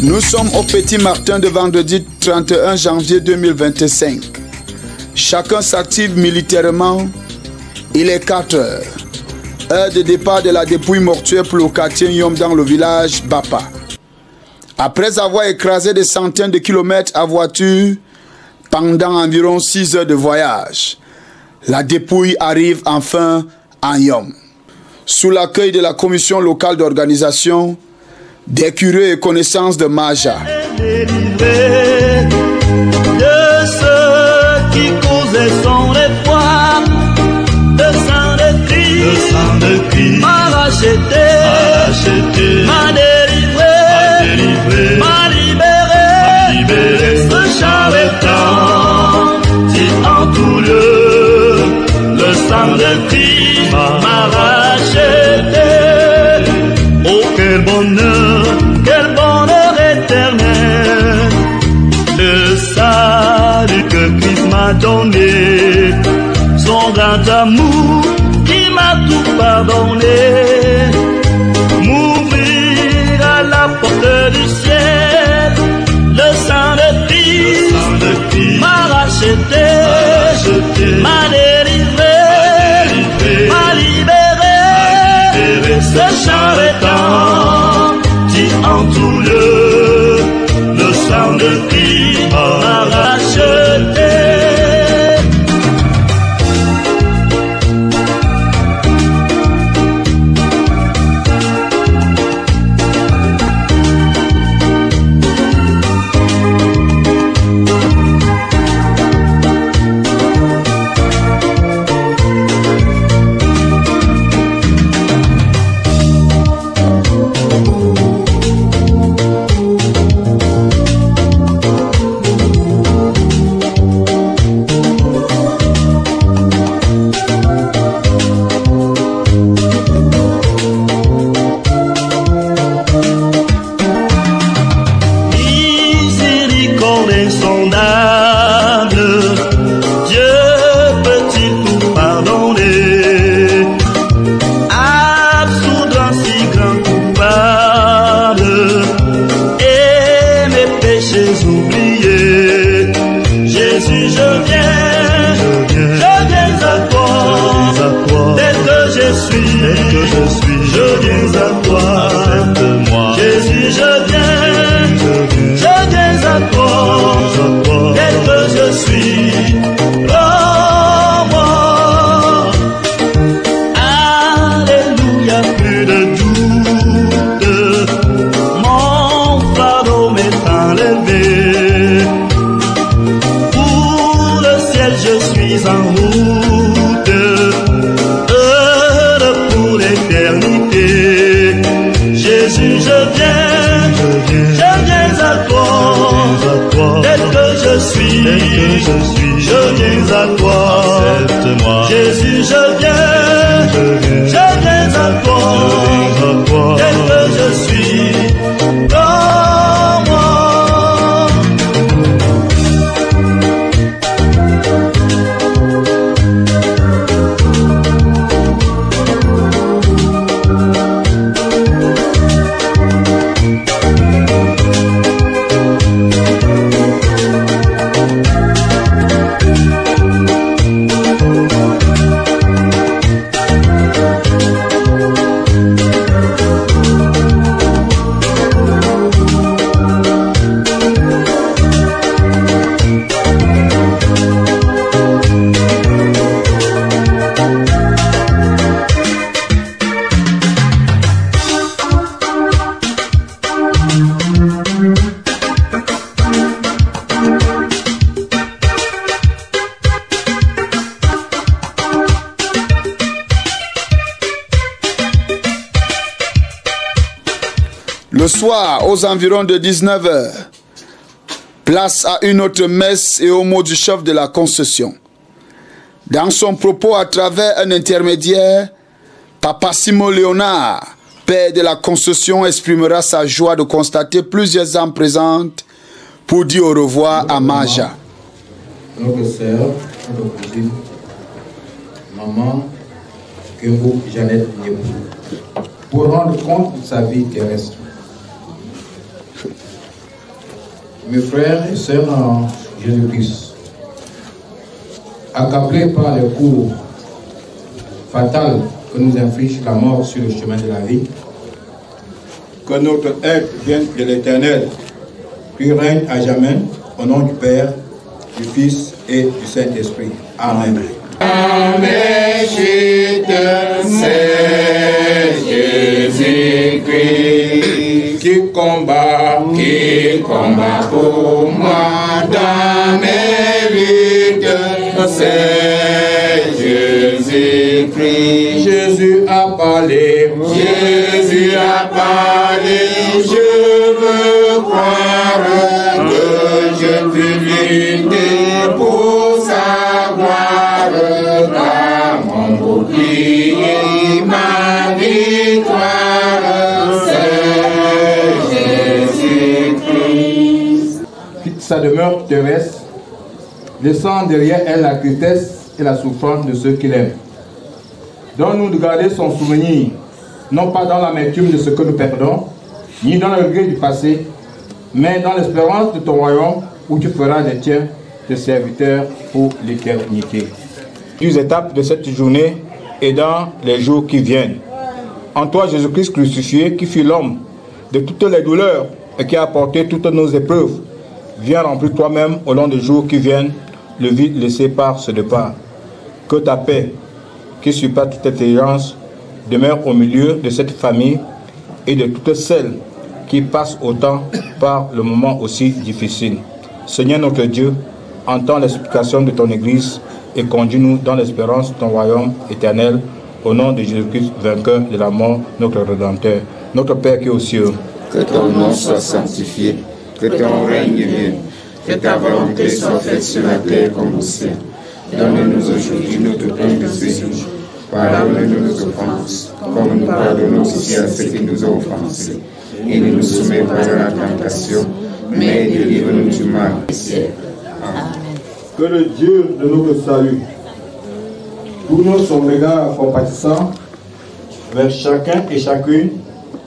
Nous sommes au Petit Martin de vendredi 31 janvier 2025. Chacun s'active militairement. Il est 4 heures. Heure de départ de la dépouille mortuaire pour le quartier Nyom dans le village Bapa. Après avoir écrasé des centaines de kilomètres à voiture pendant environ 6 heures de voyage, la dépouille arrive enfin à Nyom. Sous l'accueil de la commission locale d'organisation, des curés et connaissances de Maja. De ceux qui causaient son espoir, le sang de Christ m'a racheté, m'a délivré, m'a libéré. Ce chant étant, si en tout lieu, le sang de Christ m'a racheté. Oh, quel bonheur éternel, le salut que Christ m'a donné, son grand amour qui m'a tout pardonné. Mourir à la porte du ciel, le sang de Christ m'a racheté, m'a délivré, m'a libéré. Ce chant étant, dit en tout lieu, le sang de Christ m'a racheté. Le soir, aux environs de 19 h, place à une autre messe et au mot du chef de la concession. Dans son propos à travers un intermédiaire, Papa Simon Léonard, père de la concession, exprimera sa joie de constater plusieurs âmes présentes pour dire au revoir à Maja. Notre sœur, notre cousine, maman, Kembo Jeannette Niebou, pour rendre compte de sa vie terrestre. Mes frères et sœurs en Jésus-Christ, accablés par les coups fatals que nous inflige la mort sur le chemin de la vie, que notre aide vienne de l'Éternel, qui règne à jamais, au nom du Père, du Fils et du Saint-Esprit. Amen. Amen, je te sais, Jésus-Christ, qui combat pour moi dans mes luttes, c'est Jésus-Christ. Jésus a parlé, je veux croire que je puis lutter pour sa gloire, car mon bouclier, ma victoire, c'est Jésus-Christ. quitte sa demeure terrestre, laissant derrière elle la tristesse et la souffrance de ceux qui l'aiment. Donne-nous de garder son souvenir, non pas dans l'amertume de ce que nous perdons, ni dans le regret du passé, mais dans l'espérance de ton royaume où tu feras des tiens tes serviteurs pour l'éternité. Les étapes de cette journée et dans les jours qui viennent. En toi, Jésus-Christ crucifié, qui fut l'homme de toutes les douleurs et qui a apporté toutes nos épreuves, viens remplir toi-même au long des jours qui viennent le vide laissé par ce départ. Que ta paix, qui surpasse toute intelligence, demeure au milieu de cette famille et de toutes celles qui passent autant par le moment aussi difficile. Seigneur notre Dieu, entends l'explication de ton Église et conduis-nous dans l'espérance de ton royaume éternel, au nom de Jésus-Christ, vainqueur de la mort, notre Rédempteur. Notre Père qui est aux cieux. Que ton nom soit sanctifié, que ton règne vienne, que ta volonté soit faite sur la terre comme au ciel. Donne-nous aujourd'hui notre pain de ce jour. Pardonne-nous nos offenses, comme nous pardonnons aussi à ceux qui nous ont offensés. Et ne nous soumets pas à la tentation, mais délivre-nous du mal. Amen. Que le Dieu de notre salut tourne son regard compatissant vers chacun et chacune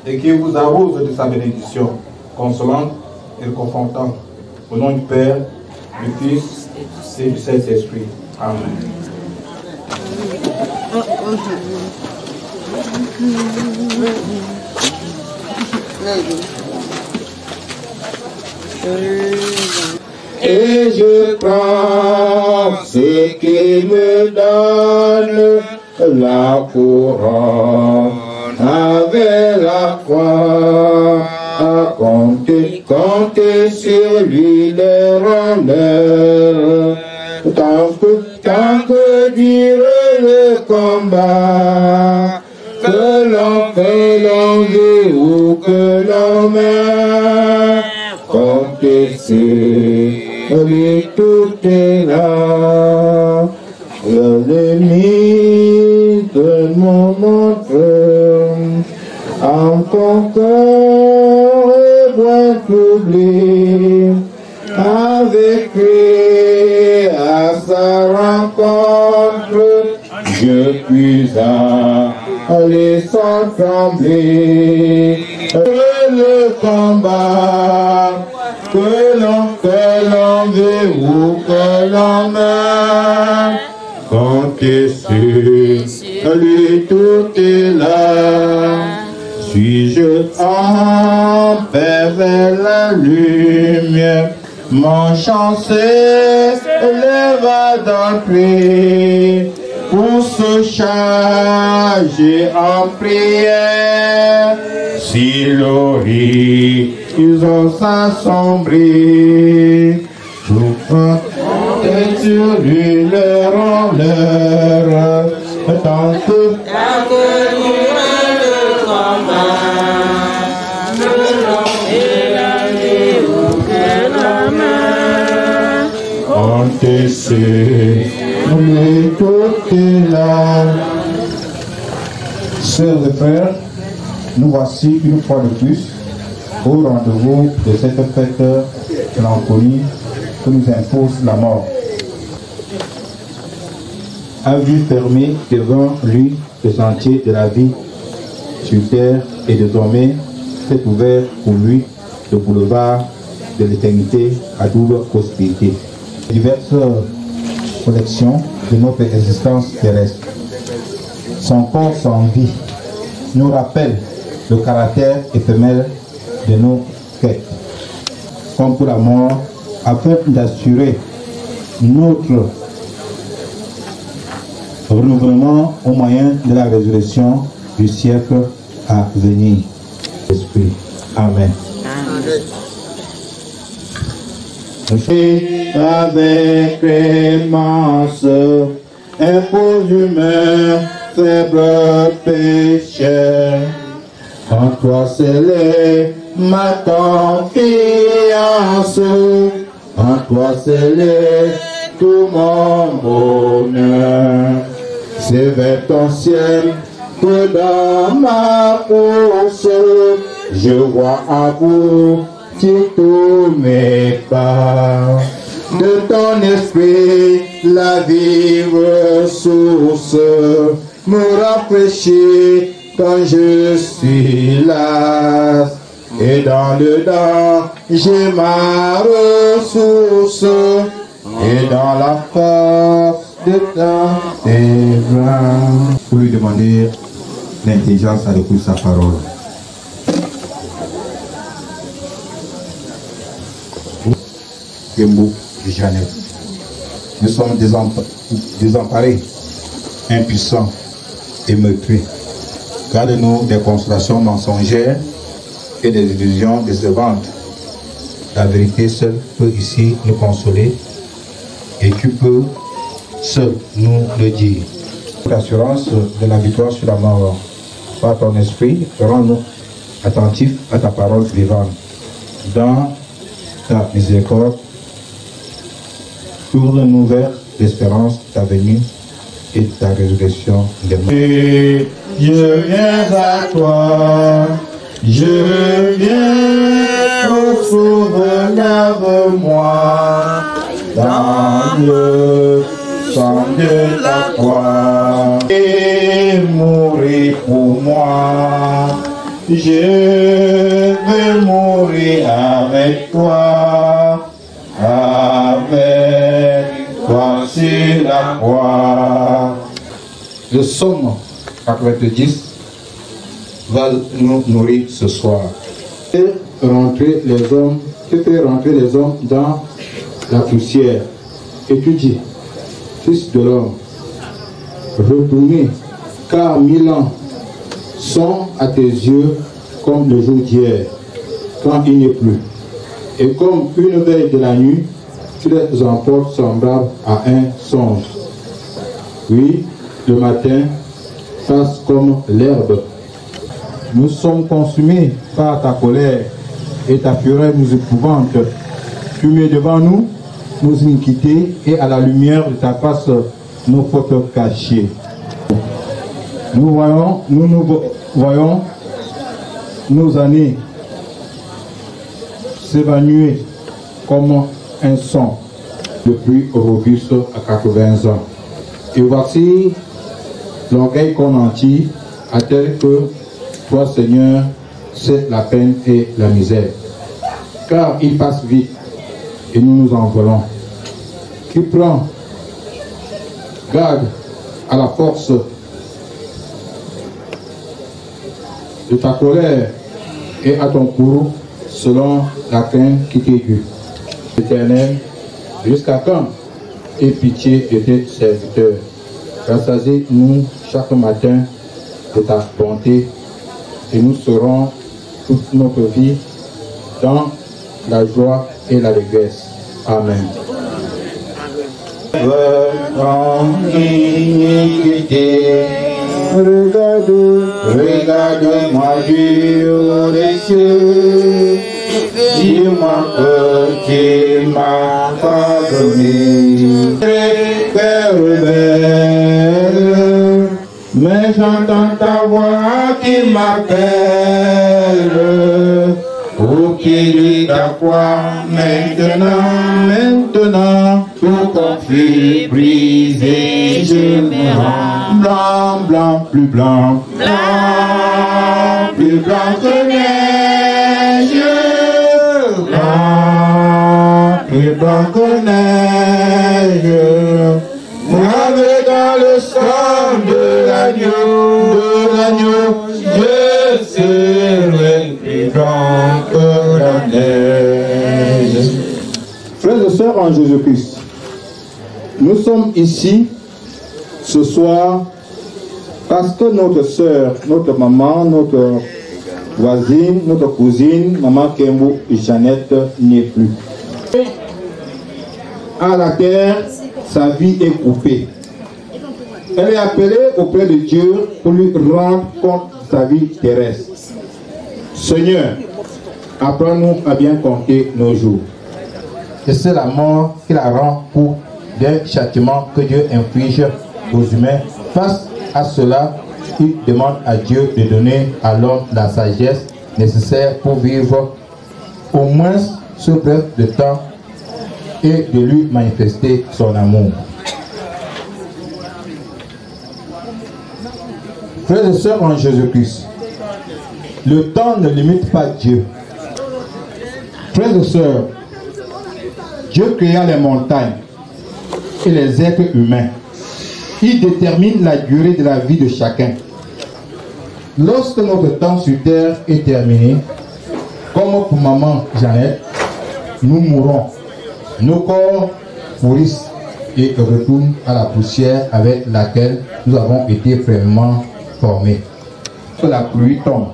et qui vous arrose de sa bénédiction, consolante et confortante. Au nom du Père, du Fils et du Saint-Esprit. Amen. Et je prends ce qui me donne la couronne avec la croix, à compter sur lui les rendeurs, tant que dure le combat, que l'on fait l'envie ou que l'on meurt, compter sur lui tout est là. L'ennemi de mon montre en ton cœur est bon troublé, avec lui à sa rencontre, je puis aller sans trembler. Que le combat, que l'on veut ou que l'on meurt, comptez sur lui tout est là. Suis-je en paix vers la lumière, mon chant s'élève d'entrée pour se charger en prière. Si l'horizon s'assombrit, tout compter sur lui le rendeur, tant que compter sur lui tout est là. Sœurs et frères, nous voici une fois de plus au rendez-vous de cette fête mélancolique que nous impose la mort. A vu fermer devant lui le sentier de la vie sur terre et désormais s'est ouvert pour lui le boulevard de l'éternité à double prospérité. Diverses collections de notre existence terrestre. Son corps sans vie nous rappelle le caractère éphémère de nos quêtes, comme pour la mort, afin d'assurer notre renouvellement au moyen de la résurrection du siècle à venir. Esprit. Amen. Avec clémence, impose humain, faible péché. En toi scellé ma confiance, en toi scellé tout mon bonheur. C'est vers ton ciel que dans ma course, je vois à vous tous mes pas. De ton esprit, la vive source me rafraîchit quand je suis las. Et dans le dent, j'ai ma ressource. Et dans la force de tes bras. Pour lui demander l'intelligence à l'écoute de sa parole. Jeannette. Nous sommes désemparés, impuissants et meurtris. Garde-nous des consolations mensongères et des illusions décevantes. La vérité seule peut ici nous consoler et tu peux seul nous le dire. L'assurance de la victoire sur la mort par ton esprit, rends-nous attentifs à ta parole vivante. Dans ta miséricorde, tourne-nous vers l'espérance de ta venue et de ta résurrection des morts. Je viens à toi, je viens au sauveur, lave-moi dans le sang de la croix et mourir pour moi. Je veux mourir avec toi, avec toi sur la croix. Le psaume 90 va nous nourrir ce soir. Tu fais rentrer les hommes dans la poussière. Et tu dis, Fils de l'homme, retournez, car 1000 ans sont à tes yeux comme le jour d'hier, quand il n'y est plus. Et comme une veille de la nuit, tu les emportes semblables à un songe. Oui, le matin passe comme l'herbe. Nous sommes consumés par ta colère et ta fureur nous épouvante. Tu mets devant nous nos iniquités et à la lumière de ta face nos fautes cachées. Nous voyons nos années s'évanouir comme un son le plus robuste à 80 ans. Et voici l'orgueil qu'on en tire à tel que toi, Seigneur, c'est la peine et la misère. Car il passe vite et nous nous envolons. Qui prend garde à la force de ta colère et à ton courroux selon la crainte qui t'est due. Éternel, jusqu'à quand aie pitié de tes serviteurs. Rassasie-nous chaque matin de ta bonté et nous serons toute notre vie dans la joie et l'allégresse. Amen. Votre iniquité, regarde-moi du haut des cieux, dis-moi que tu m'as pardonné. Père belle, mais j'entends ta voix qui m'appelle. Pour qu'il y ta foi maintenant, tout conflit brisé, je me rends blanc, blanc, plus blanc, blanc, plus blanc que neige, blanc. blanc que neige, lavé dans le sang de l'agneau, je serai plus blanc que la neige. Frères et sœurs en Jésus-Christ, nous sommes ici ce soir parce que notre sœur, notre maman, notre voisine, notre cousine, maman Kembo Jeannette n'est plus. À la terre, sa vie est coupée. Elle est appelée auprès de Dieu pour lui rendre compte de sa vie terrestre. Seigneur, apprends-nous à bien compter nos jours. Et c'est la mort qui la rend pour des châtiments que Dieu inflige aux humains. Face à cela, il demande à Dieu de donner à l'homme la sagesse nécessaire pour vivre au moins ce bref de temps et de lui manifester son amour. Frères et sœurs en Jésus-Christ, le temps ne limite pas Dieu. Frères et sœurs, Dieu créa les montagnes et les êtres humains. Il détermine la durée de la vie de chacun. Lorsque notre temps sur terre est terminé, comme pour maman Jeannette, nous mourrons. Nos corps pourrissent et retournent à la poussière avec laquelle nous avons été premièrement formés. Que la pluie tombe.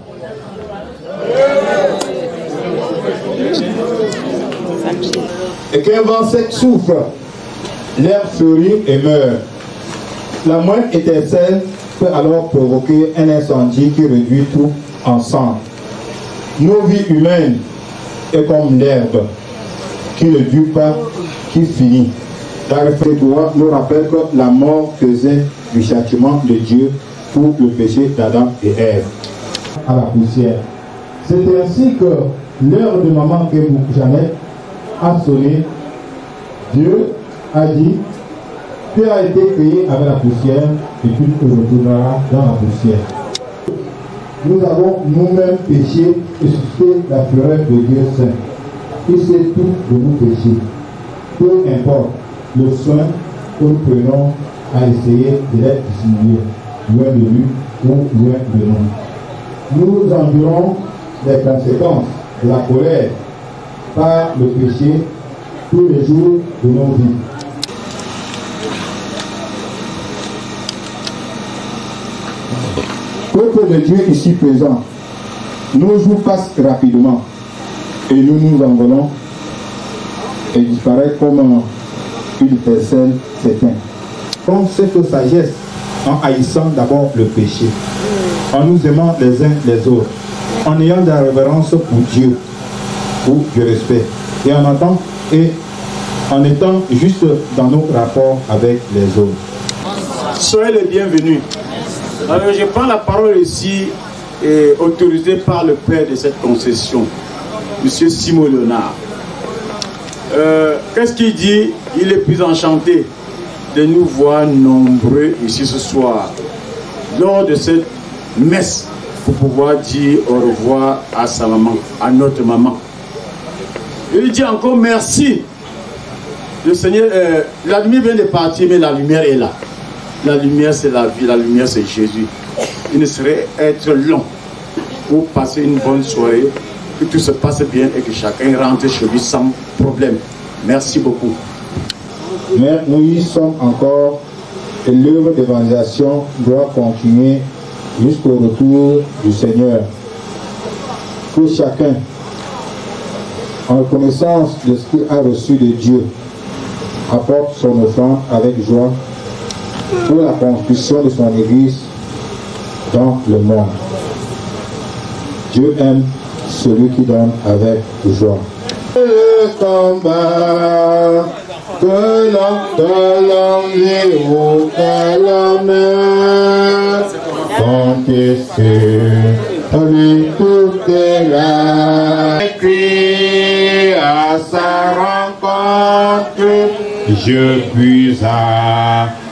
Et qu'un vent sec souffle, l'air fleurit et meurt. La moindre étincelle peut alors provoquer un incendie qui réduit tout en cendres. Nos vies humaines est comme l'herbe qui ne dure pas, qui finit. La référence nous rappelle que la mort faisait du châtiment de Dieu pour le péché d'Adam et Ève. À la poussière. C'est ainsi que l'heure de maman Kembo Jeannette a sonné. Dieu a dit: tu as été créé avec la poussière et tu retourneras dans la poussière. Nous avons nous-mêmes péché et suscité la fureur de Dieu Saint. Il sait tout de nos péchés. Peu importe le soin que nous prenons à essayer de l'être dissimuler, loin de lui ou loin de nous. Nous endurons les conséquences de la colère par le péché tous les jours de nos vies. Peuple de Dieu ici présent, nos jours passent rapidement et nous nous envolons et disparaît comme une étincelle s'éteint. Comme cette sagesse en haïssant d'abord le péché, en nous aimant les uns les autres, en ayant de la révérence pour Dieu, pour du respect, et en étant juste dans nos rapports avec les autres. Soyez les bienvenus. Alors je prends la parole ici, autorisée par le père de cette concession, M. Simon Léonard. Qu'est-ce qu'il dit? Il est plus enchanté de nous voir nombreux ici ce soir, lors de cette messe, pour pouvoir dire au revoir à sa maman, à notre maman. Il dit encore merci. Le Seigneur, la lumière vient de partir, mais la lumière est là. La lumière, c'est la vie, la lumière, c'est Jésus. Il ne saurait être long pour passer une bonne soirée, que tout se passe bien et que chacun rentre chez lui sans problème. Merci beaucoup. Mais nous y sommes encore et l'œuvre d'évangélisation doit continuer jusqu'au retour du Seigneur. Que chacun, en reconnaissance de ce qu'il a reçu de Dieu, apporte son offrande avec joie pour la construction de son Église dans le monde. Dieu aime celui qui donne avec joie. Le combat que l'homme vit ou que l'homme conteste, lui tout est là. Écrit à sa rencontre, je puis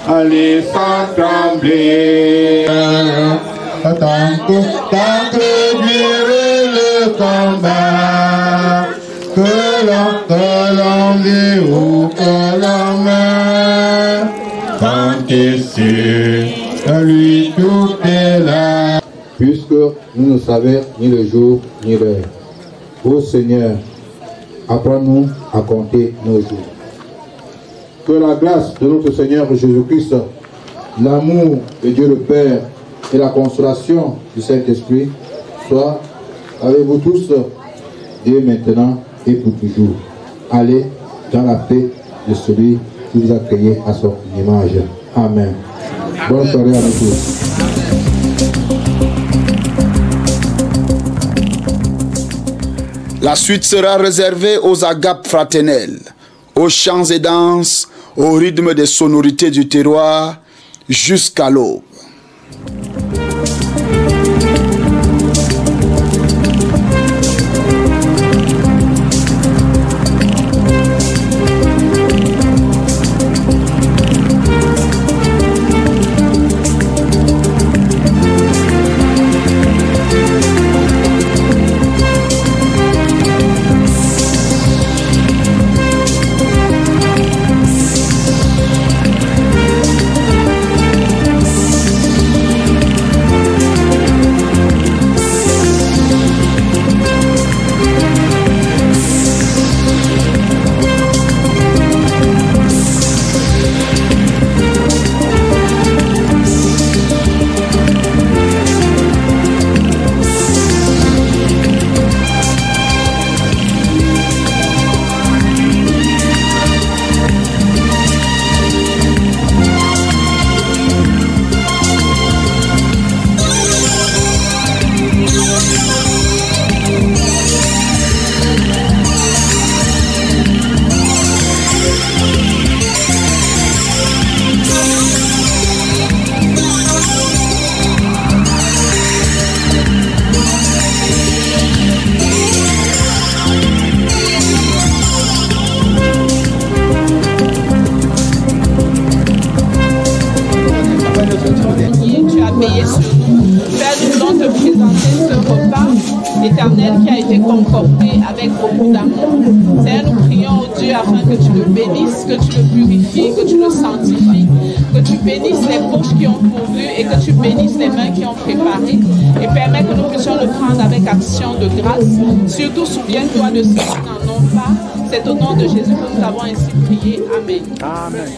aller sans trembler. Tant que dure le combat, que l'on tombé au calame, quand ici, à lui tout est là. Puisque nous ne savons ni le jour ni l'heure, ô Seigneur, apprends-nous à compter nos jours. Que la grâce de notre Seigneur Jésus-Christ, l'amour de Dieu le Père et la consolation du Saint-Esprit soient avec vous tous, dès maintenant et pour toujours. Allez dans la paix de celui qui vous a créé à son image. Amen. Bonne soirée à vous tous. La suite sera réservée aux agapes fraternelles, aux chants et danses, au rythme des sonorités du terroir, jusqu'à l'aube. éternel qui a été concordé avec beaucoup d'amour. Seigneur, nous prions au Dieu afin que tu le bénisses, que tu le purifies, que tu le sanctifies, que tu bénisses les bouches qui ont pourvu et que tu bénisses les mains qui ont préparé et permets que nous puissions le prendre avec action de grâce. Surtout, souviens-toi de ceux qui n'en ont pas. C'est au nom de Jésus que nous avons ainsi prié. Amen. Amen.